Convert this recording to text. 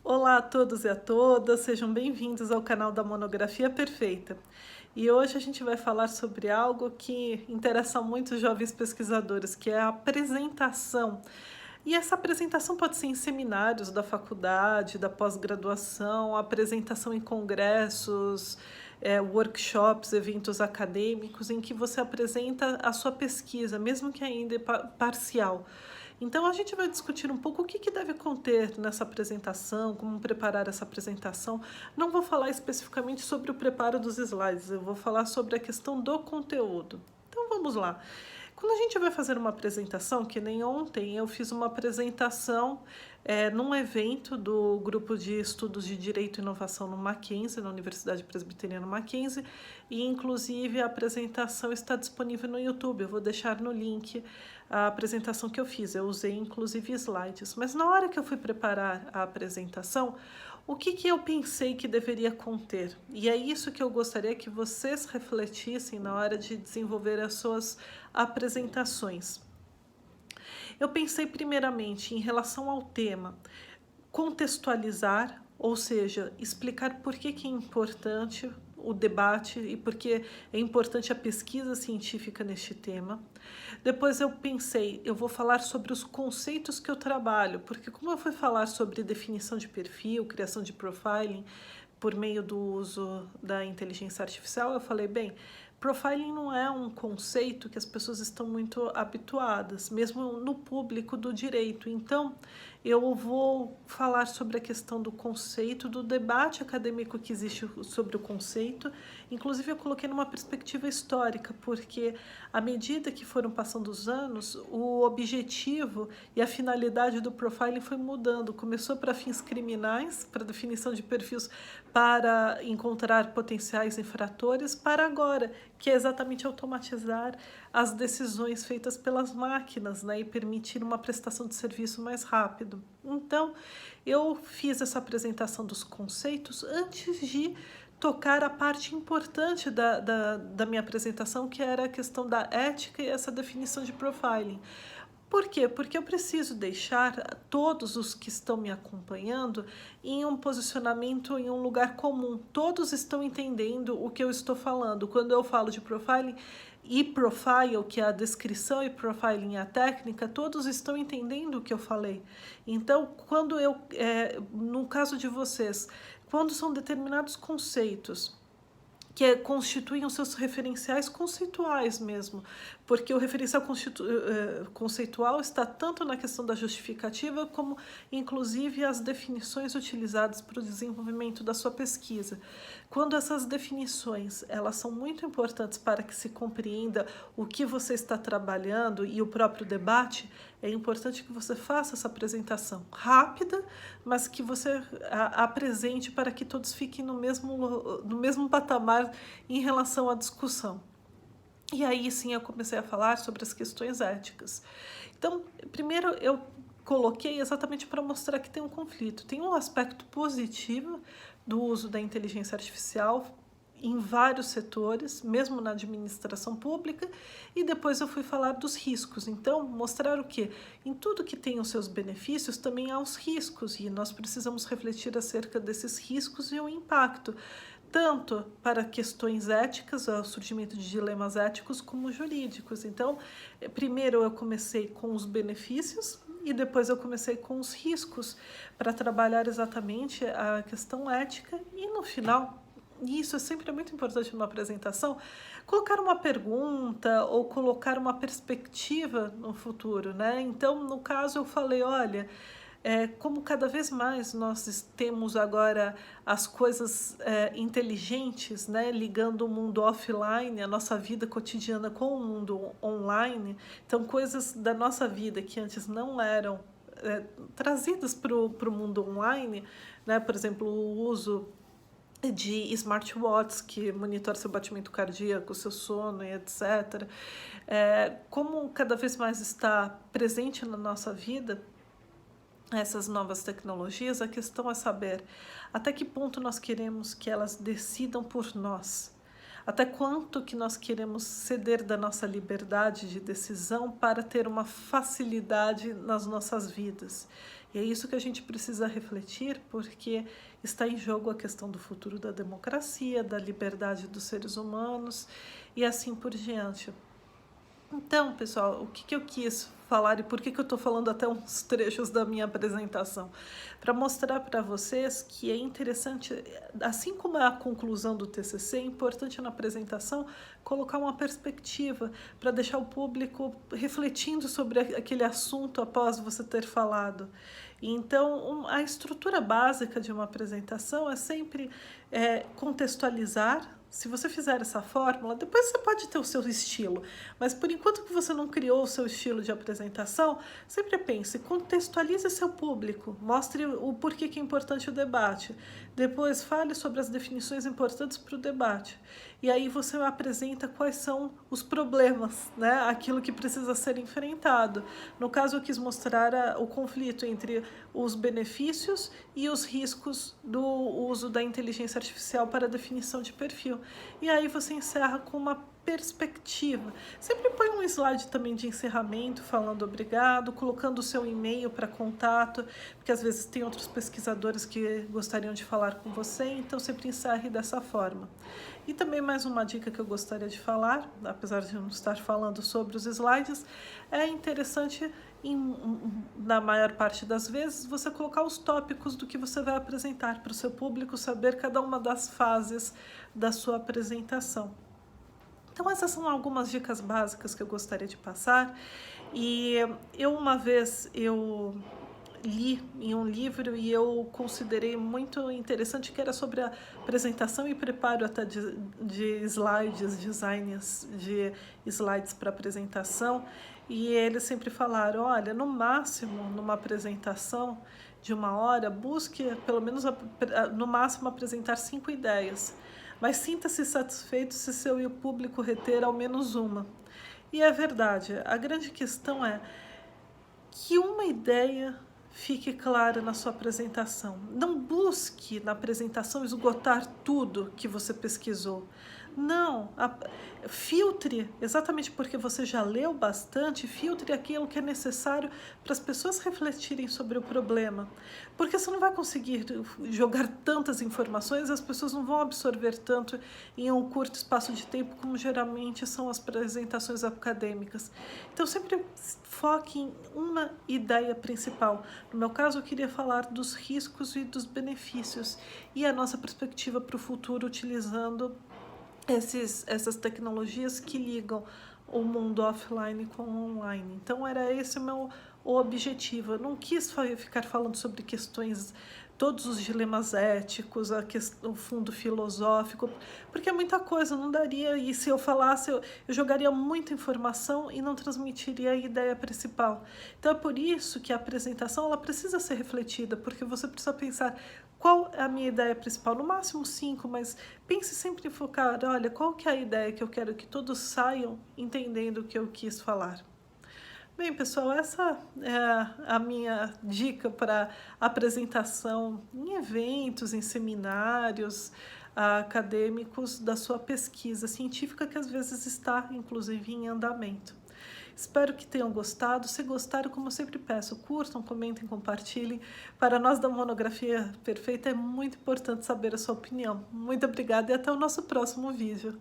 Olá a todos e a todas, sejam bem-vindos ao canal da Monografia Perfeita. E hoje a gente vai falar sobre algo que interessa muitos jovens pesquisadores, que é a apresentação. E essa apresentação pode ser em seminários da faculdade, da pós-graduação, apresentação em congressos, workshops, eventos acadêmicos, em que você apresenta a sua pesquisa, mesmo que ainda parcial. Então, a gente vai discutir um pouco o que deve conter nessa apresentação, como preparar essa apresentação. Não vou falar especificamente sobre o preparo dos slides, eu vou falar sobre a questão do conteúdo. Então, vamos lá. Quando a gente vai fazer uma apresentação, que nem ontem eu fiz uma apresentação num evento do Grupo de Estudos de Direito e Inovação no Mackenzie, na Universidade Presbiteriana Mackenzie, e inclusive a apresentação está disponível no YouTube, eu vou deixar no link a apresentação que eu fiz, eu usei inclusive slides, mas na hora que eu fui preparar a apresentação, o que eu pensei que deveria conter? E é isso que eu gostaria que vocês refletissem na hora de desenvolver as suas apresentações. Eu pensei primeiramente em relação ao tema, contextualizar, ou seja, explicar por que é importante o debate e por que é importante a pesquisa científica neste tema. Depois eu pensei, eu vou falar sobre os conceitos que eu trabalho, porque como eu fui falar sobre definição de perfil, criação de profiling, por meio do uso da inteligência artificial, eu falei, bem, profiling não é um conceito que as pessoas estão muito habituadas, mesmo no público do direito. Então, eu vou falar sobre a questão do conceito, do debate acadêmico que existe sobre o conceito. Inclusive, eu coloquei numa perspectiva histórica, porque à medida que foram passando os anos, o objetivo e a finalidade do profiling foi mudando. Começou para fins criminais, para definição de perfis, para encontrar potenciais infratores, para agora, que é exatamente automatizar as decisões feitas pelas máquinas, né, e permitir uma prestação de serviço mais rápido. Então, eu fiz essa apresentação dos conceitos antes de tocar a parte importante da minha apresentação, que era a questão da ética e essa definição de profiling. Por quê? Porque eu preciso deixar todos os que estão me acompanhando em um posicionamento, em um lugar comum. Todos estão entendendo o que eu estou falando. Quando eu falo de profiling e profile, que é a descrição, e profiling é a técnica, todos estão entendendo o que eu falei. Então, no caso de vocês, quando são determinados conceitos que constituem os seus referenciais conceituais mesmo, porque o referencial conceitual está tanto na questão da justificativa como, inclusive, as definições utilizadas para o desenvolvimento da sua pesquisa. Quando essas definições elas são muito importantes para que se compreenda o que você está trabalhando e o próprio debate, é importante que você faça essa apresentação rápida, mas que você apresente para que todos fiquem no mesmo patamar em relação à discussão. E aí sim eu comecei a falar sobre as questões éticas. Então, primeiro eu coloquei exatamente para mostrar que tem um conflito. Tem um aspecto positivo do uso da inteligência artificial em vários setores, mesmo na administração pública, e depois eu fui falar dos riscos. Então, mostrar o quê? Em tudo que tem os seus benefícios, também há os riscos, e nós precisamos refletir acerca desses riscos e o impacto, tanto para questões éticas, o surgimento de dilemas éticos, como jurídicos. Então, primeiro eu comecei com os benefícios e depois eu comecei com os riscos para trabalhar exatamente a questão ética e no final, e isso é sempre muito importante numa apresentação, colocar uma pergunta ou colocar uma perspectiva no futuro, né? Então, no caso, eu falei, olha, como cada vez mais nós temos agora as coisas inteligentes, né, ligando o mundo offline, a nossa vida cotidiana com o mundo online, então coisas da nossa vida que antes não eram trazidas para o mundo online, né, por exemplo, o uso de smartwatches que monitora seu batimento cardíaco, seu sono e etc. Como cada vez mais está presente na nossa vida, essas novas tecnologias, a questão é saber até que ponto nós queremos que elas decidam por nós, até quanto que nós queremos ceder da nossa liberdade de decisão para ter uma facilidade nas nossas vidas. E é isso que a gente precisa refletir, porque está em jogo a questão do futuro da democracia, da liberdade dos seres humanos e assim por diante. Então, pessoal, o que eu quis falar e por que eu estou falando até uns trechos da minha apresentação? Para mostrar para vocês que é interessante, assim como é a conclusão do TCC, é importante na apresentação colocar uma perspectiva para deixar o público refletindo sobre aquele assunto após você ter falado. Então, a estrutura básica de uma apresentação é sempre contextualizar. Se você fizer essa fórmula, depois você pode ter o seu estilo, mas por enquanto que você não criou o seu estilo de apresentação, sempre pense, contextualize seu público, mostre o porquê que é importante o debate, depois fale sobre as definições importantes para o debate, e aí você apresenta quais são os problemas, né? Aquilo que precisa ser enfrentado. No caso, eu quis mostrar o conflito entre os benefícios e os riscos do uso da inteligência artificial para a definição de perfil. E aí você encerra com uma perspectiva. Sempre põe um slide também de encerramento, falando obrigado, colocando o seu e-mail para contato, porque às vezes tem outros pesquisadores que gostariam de falar com você, então sempre encerre dessa forma. E também mais uma dica que eu gostaria de falar, apesar de não estar falando sobre os slides, é interessante, na maior parte das vezes, você colocar os tópicos do que você vai apresentar para o seu público, saber cada uma das fases da sua apresentação. Então essas são algumas dicas básicas que eu gostaria de passar. E uma vez eu li em um livro e eu considerei muito interessante, que era sobre a apresentação e preparo até de slides, designs de slides para apresentação, e eles sempre falaram, olha, no máximo, numa apresentação de 1 hora, busque pelo menos no máximo apresentar 5 ideias, mas sinta-se satisfeito se seu público reter ao menos uma. E é verdade, a grande questão é que uma ideia fique clara na sua apresentação. Não busque na apresentação esgotar tudo que você pesquisou. Não, filtre, exatamente porque você já leu bastante, filtre aquilo que é necessário para as pessoas refletirem sobre o problema. Porque você não vai conseguir jogar tantas informações, as pessoas não vão absorver tanto em um curto espaço de tempo, como geralmente são as apresentações acadêmicas. Então sempre foque em uma ideia principal. No meu caso, eu queria falar dos riscos e dos benefícios e a nossa perspectiva para o futuro utilizando essas tecnologias que ligam o mundo offline com o online. Então era esse o meu objetivo. Eu não quis ficar falando sobre questões, todos os dilemas éticos, o fundo filosófico, porque é muita coisa, não daria, e se eu falasse, eu jogaria muita informação e não transmitiria a ideia principal. Então é por isso que a apresentação ela precisa ser refletida, porque você precisa pensar qual é a minha ideia principal, no máximo 5, mas pense sempre em focar, olha, qual que é a ideia que eu quero que todos saiam entendendo o que eu quis falar. Bem, pessoal, essa é a minha dica para apresentação em eventos, em seminários acadêmicos da sua pesquisa científica, que às vezes está, inclusive, em andamento. Espero que tenham gostado. Se gostaram, como eu sempre peço, curtam, comentem, compartilhem. Para nós da Monografia Perfeita é muito importante saber a sua opinião. Muito obrigada e até o nosso próximo vídeo.